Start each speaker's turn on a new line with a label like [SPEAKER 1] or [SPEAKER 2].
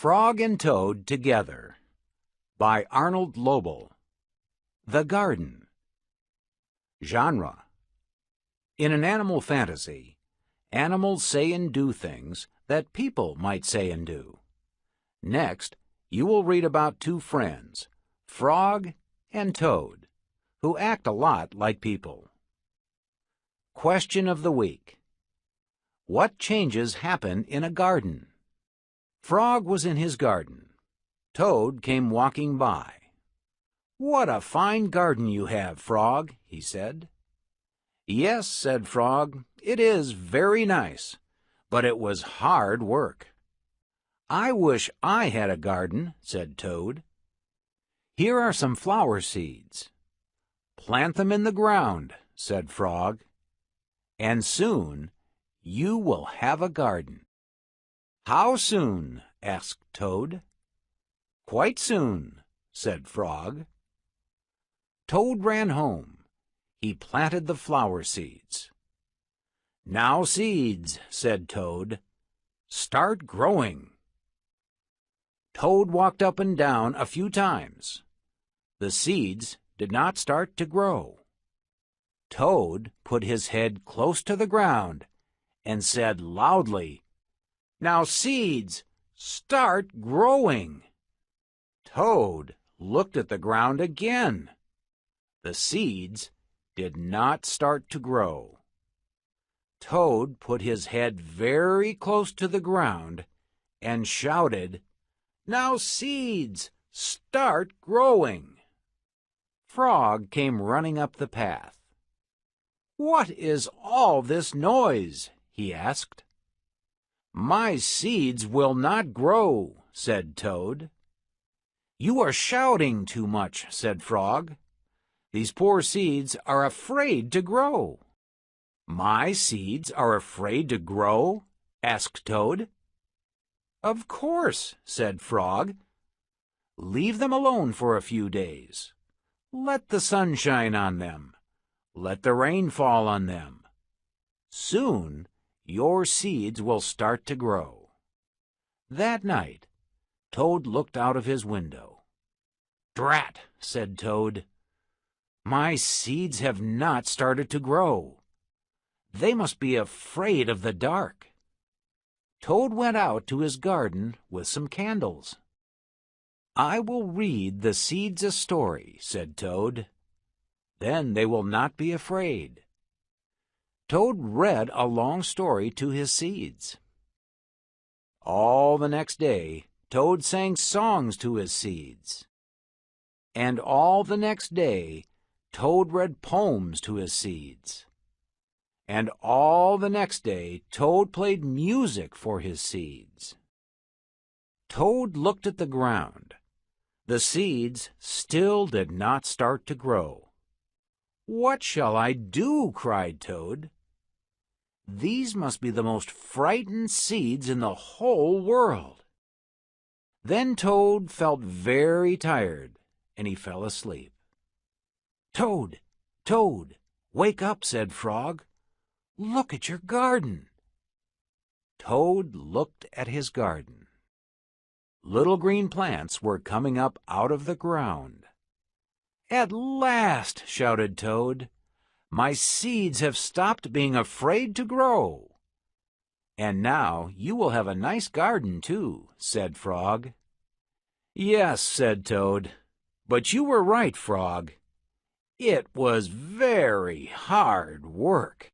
[SPEAKER 1] Frog and Toad Together by Arnold Lobel. The Garden. Genre: in an animal fantasy, animals say and do things that people might say and do. Next, you will read about two friends, Frog and Toad, who act a lot like people. Question of the week: what changes happen in a garden? Frog was in his garden. Toad came walking by. "What a fine garden you have, Frog," he said. "Yes," said Frog, "it is very nice, but it was hard work." "I wish I had a garden," said Toad. "Here are some flower seeds." "Plant them in the ground," said Frog, "and soon you will have a garden." "How soon?" asked Toad. "Quite soon," said Frog. Toad ran home. He planted the flower seeds. "Now, seeds," said Toad, "start growing." Toad walked up and down a few times. The seeds did not start to grow. Toad put his head close to the ground and said loudly, "Now, seeds, start growing." Toad looked at the ground again. The seeds did not start to grow. Toad put his head very close to the ground and shouted, "Now, seeds, start growing." Frog came running up the path. "What is all this noise?" he asked. "My seeds will not grow," said Toad. "You are shouting too much," said Frog. "These poor seeds are afraid to grow." "My seeds are afraid to grow?" asked Toad. "Of course," said Frog. "Leave them alone for a few days. Let the sun shine on them. Let the rain fall on them. Soon your seeds will start to grow." That night, Toad looked out of his window. "Drat," said Toad. "My seeds have not started to grow. They must be afraid of the dark." Toad went out to his garden with some candles. "I will read the seeds a story," said Toad. "Then they will not be afraid." Toad read a long story to his seeds. All the next day, Toad sang songs to his seeds. And all the next day, Toad read poems to his seeds. And all the next day, Toad played music for his seeds. Toad looked at the ground. The seeds still did not start to grow. "What shall I do?" cried Toad. "These must be the most frightened seeds in the whole world." Then Toad felt very tired, and he fell asleep. "Toad, Toad, wake up," said Frog. "Look at your garden." Toad looked at his garden. Little green plants were coming up out of the ground. "At last," shouted Toad, "my seeds have stopped being afraid to grow." "And now you will have a nice garden, too," said Frog. "Yes," said Toad, "but you were right, Frog. It was very hard work."